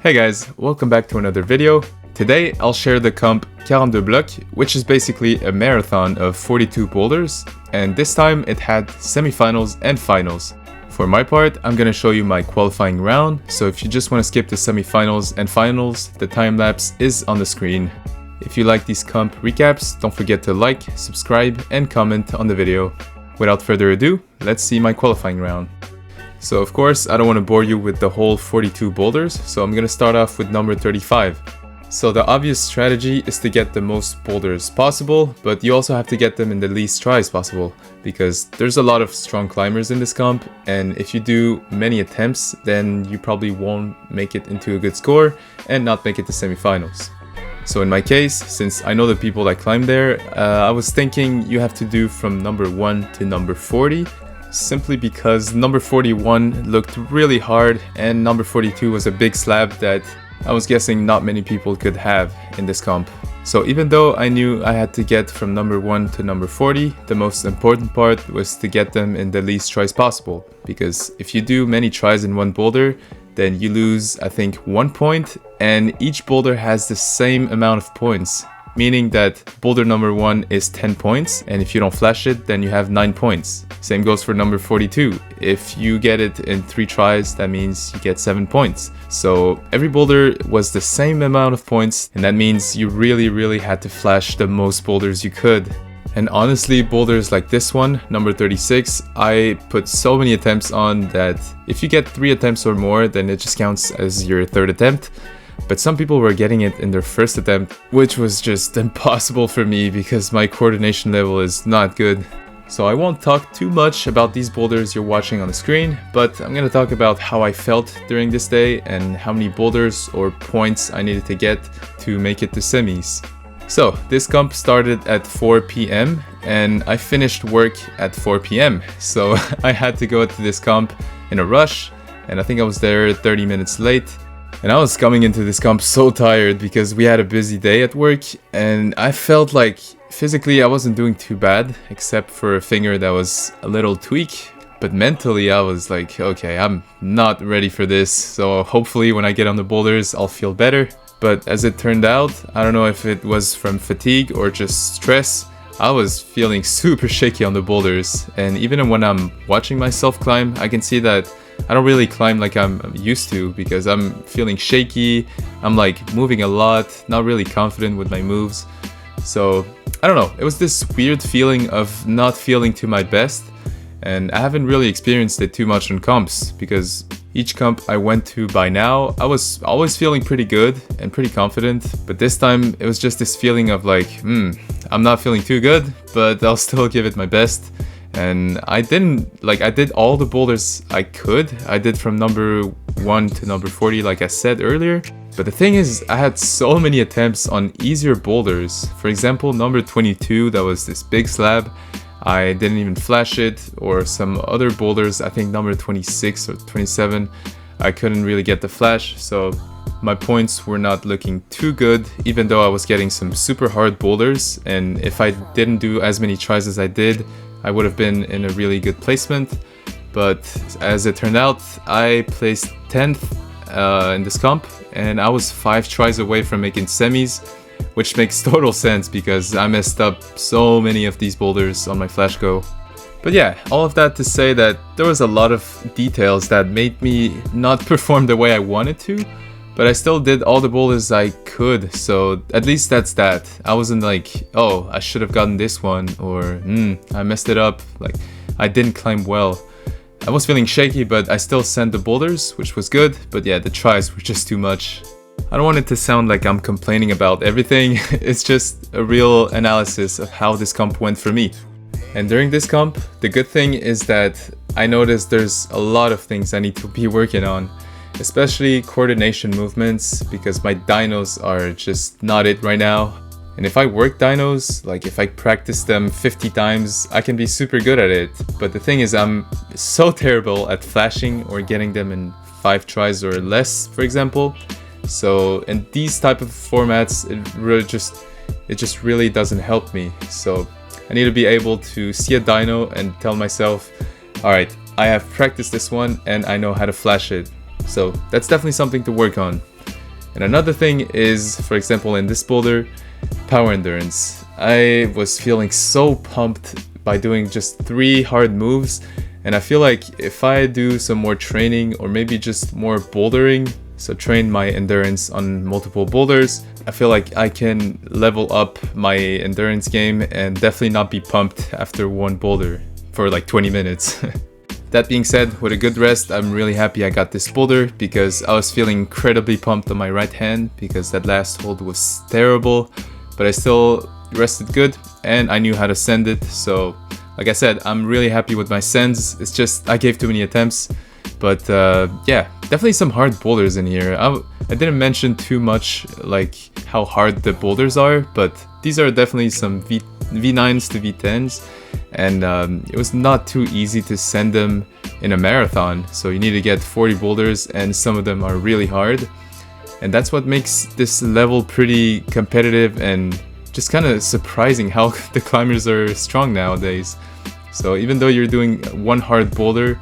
Hey guys, welcome back to another video. Today I'll share the comp 42 Blocs, which is basically a marathon of 42 boulders, and this time it had semifinals and finals. For my part, I'm gonna show you my qualifying round, so if you just want to skip the semifinals and finals, the time lapse is on the screen. If you like these comp recaps, don't forget to like, subscribe, and comment on the video. Without further ado, let's see my qualifying round. So of course, I don't want to bore you with the whole 42 boulders, so I'm gonna start off with number 35. So the obvious strategy is to get the most boulders possible, but you also have to get them in the least tries possible, because there's a lot of strong climbers in this comp, and if you do many attempts, then you probably won't make it into a good score and not make it to semifinals. So in my case, since I know the people that climb there, I was thinking you have to do from number 1 to number 40, simply because number 41 looked really hard and number 42 was a big slab that I was guessing not many people could have in this comp. So even though I knew I had to get from number 1 to number 40, the most important part was to get them in the least tries possible, because if you do many tries in one boulder, then you lose, I think, 1 point, and each boulder has the same amount of points, meaning that boulder number 1 is 10 points, and if you don't flash it, then you have 9 points. Same goes for number 42. If you get it in 3 tries, that means you get 7 points. So every boulder was the same amount of points, and that means you really had to flash the most boulders you could. And honestly, boulders like this one, number 36, I put so many attempts on that if you get 3 attempts or more, then it just counts as your third attempt. But some people were getting it in their first attempt, which was just impossible for me because my coordination level is not good. So I won't talk too much about these boulders you're watching on the screen, but I'm gonna talk about how I felt during this day and how many boulders or points I needed to get to make it to semis. So this comp started at 4 p.m. and I finished work at 4 p.m. So I had to go to this comp in a rush, and I think I was there 30 minutes late. And I was coming into this comp so tired because we had a busy day at work, and I felt like physically I wasn't doing too bad, except for a finger that was a little tweak. But mentally I was like, okay, I'm not ready for this, so hopefully when I get on the boulders I'll feel better. But as it turned out, I don't know if it was from fatigue or just stress, I was feeling super shaky on the boulders. And even when I'm watching myself climb, I can see that I don't really climb like I'm used to, because I'm feeling shaky, I'm like moving a lot, not really confident with my moves. So I don't know, it was this weird feeling of not feeling to my best, and I haven't really experienced it too much on comps, because each comp I went to by now, I was always feeling pretty good and pretty confident, but this time it was just this feeling of like, I'm not feeling too good, but I'll still give it my best. And I did all the boulders I could. I did from number 1 to number 40 like I said earlier. But the thing is, I had so many attempts on easier boulders. For example, number 22, that was this big slab, I didn't even flash it. Or some other boulders, I think number 26 or 27, I couldn't really get the flash. So my points were not looking too good, even though I was getting some super hard boulders. And if I didn't do as many tries as I did, I would have been in a really good placement. But as it turned out, I placed 10th in this comp, and I was 5 tries away from making semis, which makes total sense because I messed up so many of these boulders on my flash go. But yeah, all of that to say that there was a lot of details that made me not perform the way I wanted to, but I still did all the boulders I could, so at least that's that. I wasn't like, oh, I should have gotten this one, or I messed it up, like I didn't climb well. I was feeling shaky, but I still sent the boulders, which was good, but yeah, the tries were just too much. I don't want it to sound like I'm complaining about everything, it's just a real analysis of how this comp went for me. And during this comp, the good thing is that I noticed there's a lot of things I need to be working on, especially coordination movements, because my dynos are just not it right now. And if I work dynos, like if I practice them 50 times, I can be super good at it. But the thing is, I'm so terrible at flashing or getting them in 5 tries or less, for example. So in these type of formats, it just really doesn't help me. So I need to be able to see a dyno and tell myself, alright, I have practiced this one and I know how to flash it. So that's definitely something to work on. And another thing is, for example, in this boulder, power endurance. I was feeling so pumped by doing just 3 hard moves, and I feel like if I do some more training or maybe just more bouldering, so train my endurance on multiple boulders, I feel like I can level up my endurance game and definitely not be pumped after one boulder for like 20 minutes. That being said, with a good rest, I'm really happy I got this boulder because I was feeling incredibly pumped on my right hand because that last hold was terrible, but I still rested good and I knew how to send it. So like I said, I'm really happy with my sends. It's just I gave too many attempts, but yeah, definitely some hard boulders in here. I didn't mention too much like how hard the boulders are, but these are definitely some V9s to V10s, and it was not too easy to send them in a marathon, so you need to get 40 boulders and some of them are really hard, and that's what makes this level pretty competitive and just kind of surprising how the climbers are strong nowadays. So even though you're doing one hard boulder,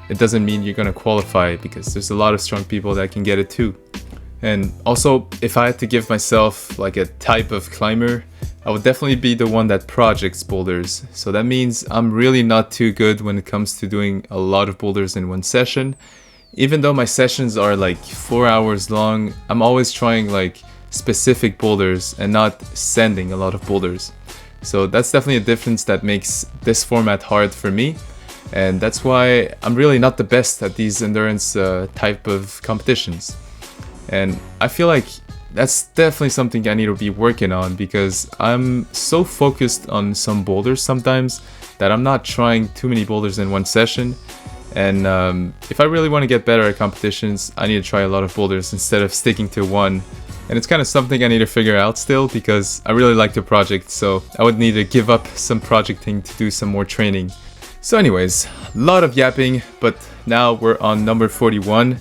it doesn't mean you're gonna qualify because there's a lot of strong people that can get it too. And also, if I had to give myself like a type of climber, I would definitely be the one that projects boulders. So that means I'm really not too good when it comes to doing a lot of boulders in one session. Even though my sessions are like 4 hours long, I'm always trying like specific boulders and not sending a lot of boulders. So that's definitely a difference that makes this format hard for me. And that's why I'm really not the best at these endurance type of competitions. And I feel like that's definitely something I need to be working on because I'm so focused on some boulders sometimes that I'm not trying too many boulders in one session. And if I really want to get better at competitions, I need to try a lot of boulders instead of sticking to one. And it's kind of something I need to figure out still because I really like to project, so I would need to give up some projecting to do some more training. So anyways, a lot of yapping, but now we're on number 41.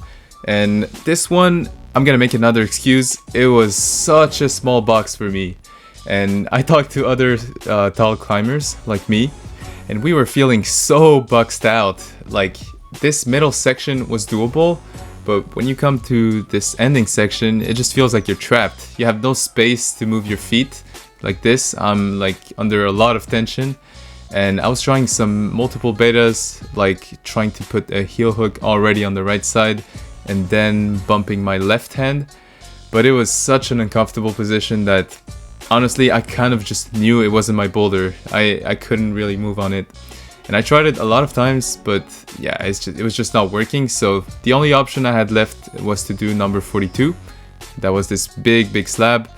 And this one, I'm gonna make another excuse. It was such a small box for me. And I talked to other tall climbers like me, and we were feeling so boxed out. Like, this middle section was doable, but when you come to this ending section, it just feels like you're trapped. You have no space to move your feet. Like this, I'm like under a lot of tension. And I was trying some multiple betas, like trying to put a heel hook already on the right side and then bumping my left hand. But it was such an uncomfortable position that honestly, I kind of just knew it wasn't my boulder. I couldn't really move on it. And I tried it a lot of times, but yeah, it was just not working. So the only option I had left was to do number 42. That was this big slab.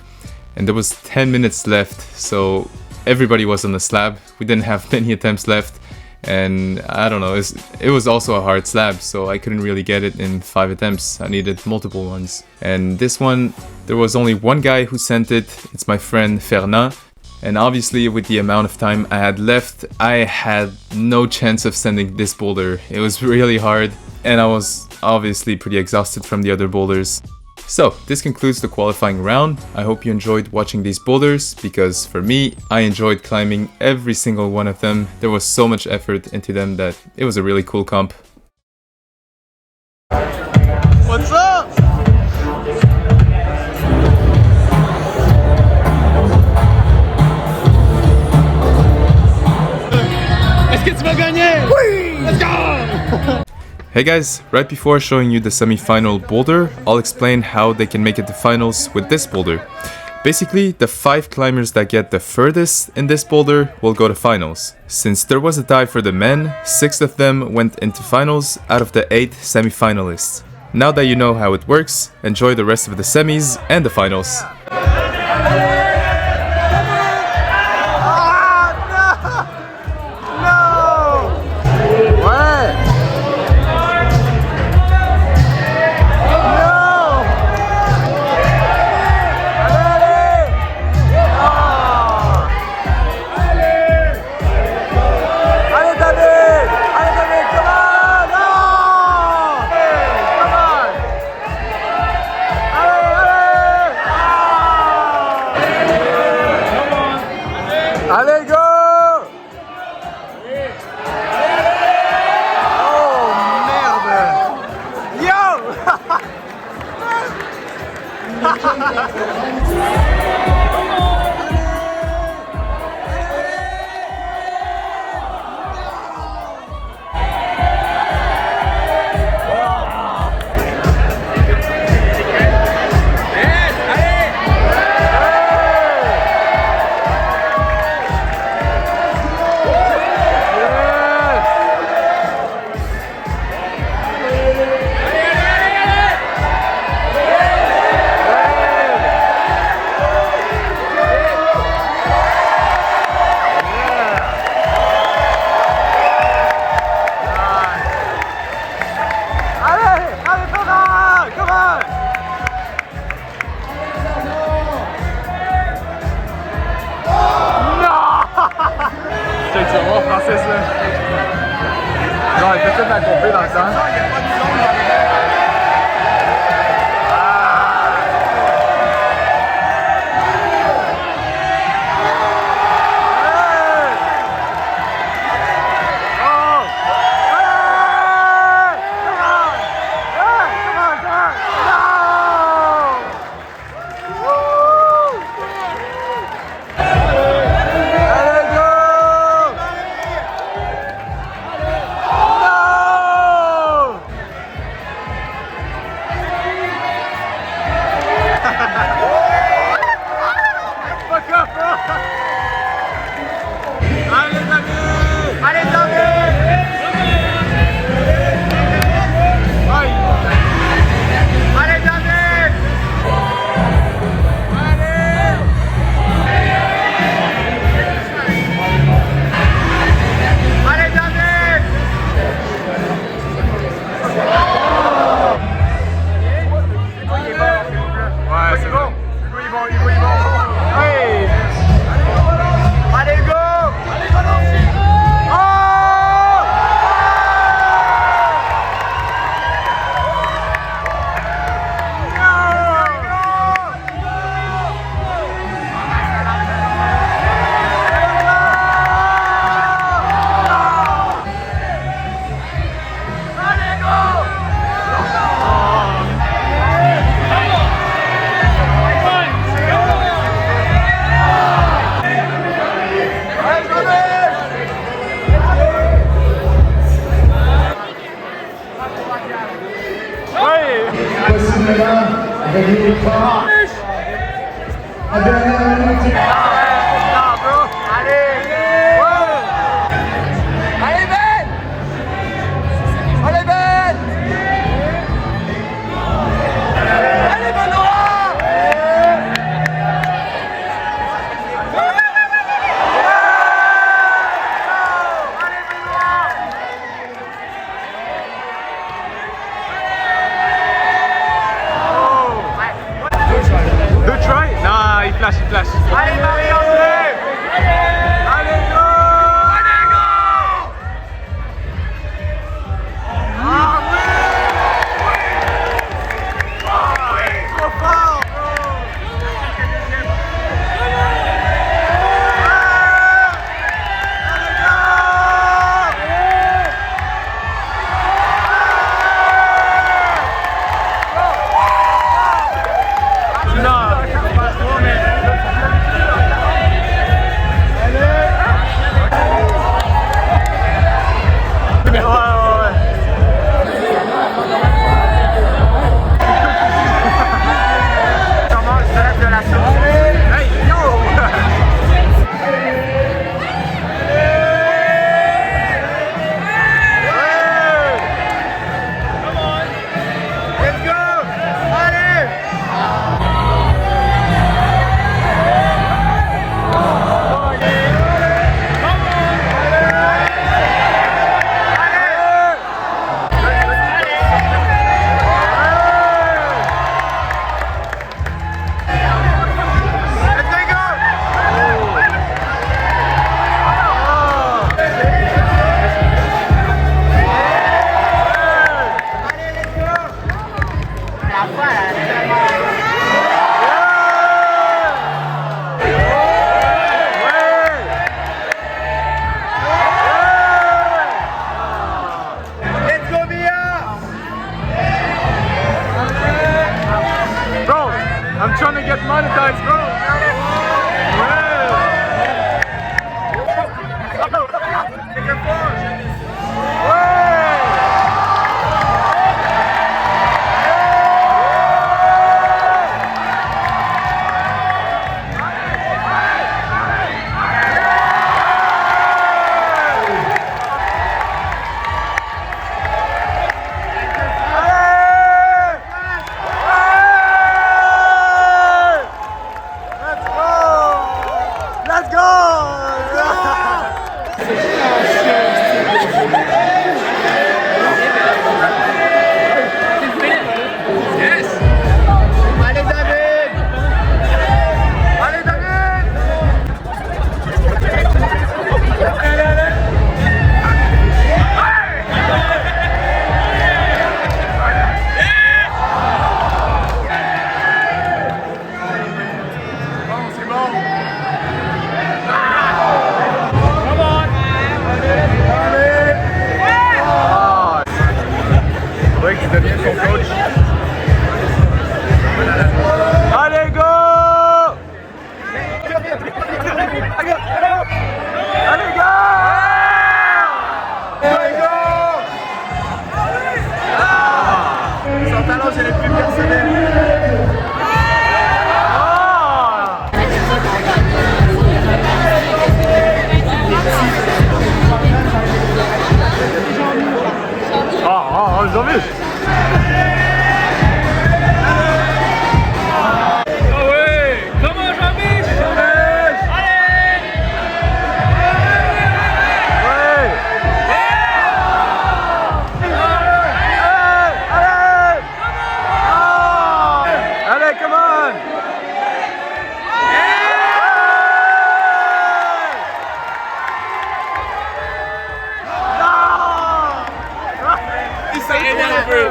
And there was 10 minutes left, so everybody was on the slab. We didn't have many attempts left. And I don't know, it was also a hard slab, so I couldn't really get it in 5 attempts. I needed multiple ones. And this one, there was only one guy who sent it. It's my friend Fernand. And obviously with the amount of time I had left, I had no chance of sending this boulder. It was really hard, and I was obviously pretty exhausted from the other boulders. So this concludes the qualifying round. I hope you enjoyed watching these boulders, because for me, I enjoyed climbing every single one of them. There was so much effort into them that it was a really cool comp. What's up? Est-ce que tu vas gagner? Oui! Let's go! Hey guys, right before showing you the semi-final boulder, I'll explain how they can make it to finals with this boulder. Basically, the 5 climbers that get the furthest in this boulder will go to finals. Since there was a tie for the men, 6 of them went into finals out of the 8 semi-finalists. Now that you know how it works, enjoy the rest of the semis and the finals. tu vas voir Francis là. Genre, il fait toute la compé dans le temps.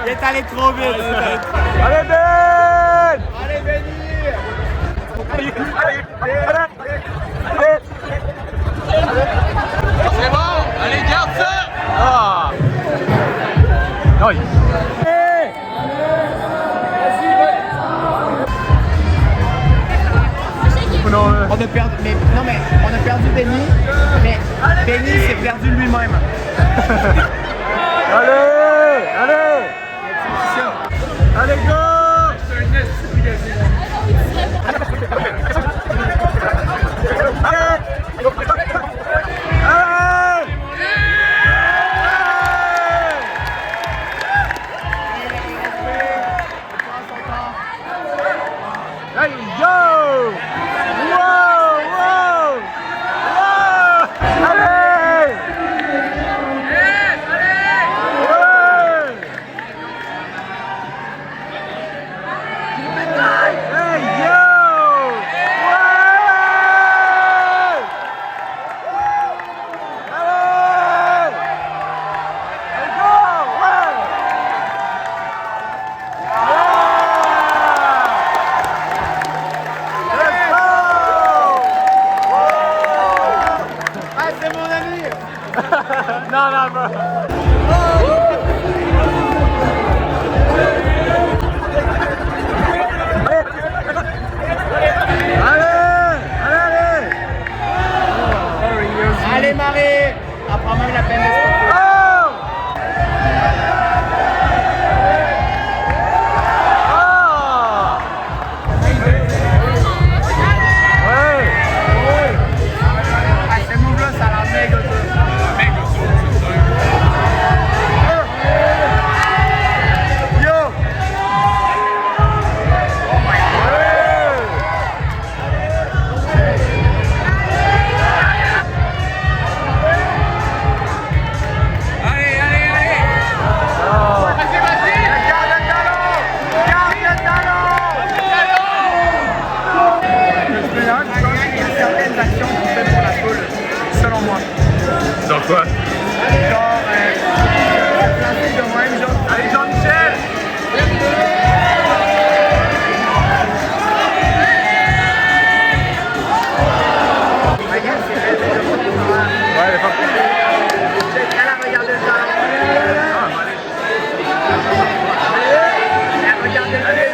Il est allé trop vite. Allez Ben! Allez, Benny! C'est bon! Allez, garde ça! Ah! Aïe! On a perdu, mais non mais on a perdu Benny, mais Benny s'est perdu lui-même. Allez! Allez! Allez, go! Hey, yo! Wow! Wow! Wow! Allez! Yes! Allez! Ouais! Hey, yo! Ouais! Allez! Let's go! Ouais! Ah, c'est mon ami! Non, non, bro. Allez Marie! Elle prend même la peine de se couper. Ah, ce move-là, ça a l'air méga dur. Certaines actions qu'on fait pour la foule, selon moi. Genre quoi? Genre, planter de même, genre. Allez, Jean-Michel! Regarde, c'est vrai, c'est le Ouais, elle est pas Elle a regardé le talent. Elle a regardé le talent.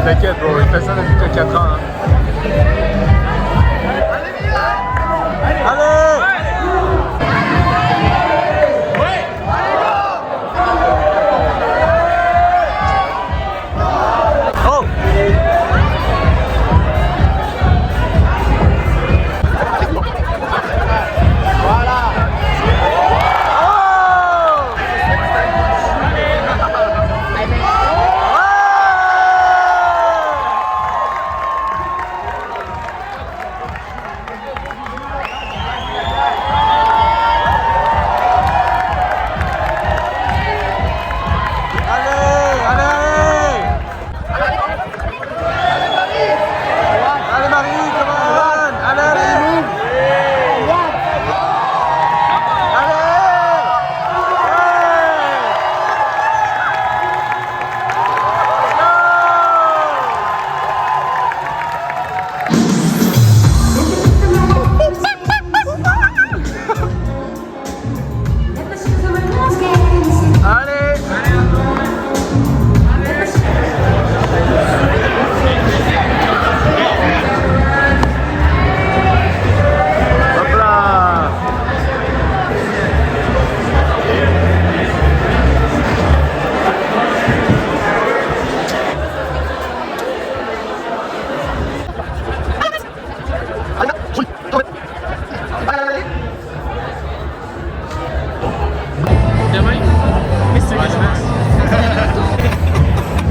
T'inquiète bro, il fait ça depuis que 4 ans. Hein. Allez!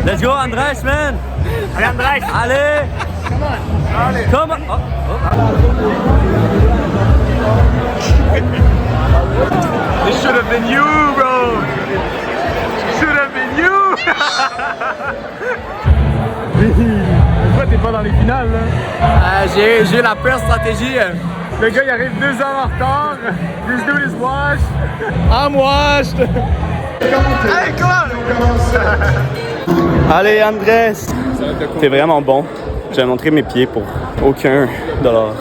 Let's go, Andres, man! Allez, Andres! Allez! Come on! Allez! Come on! Oh, This should have been you, bro! Should have been you! Pourquoi t'es pas dans les finales, là? J'ai eu la pire stratégie. Le gars, il arrive 2 heures en retard. This dude is washed. I'm washed! Hey, come on! Allez, Andres! T'es vraiment bon. Je vais montrer mes pieds pour aucun dollar.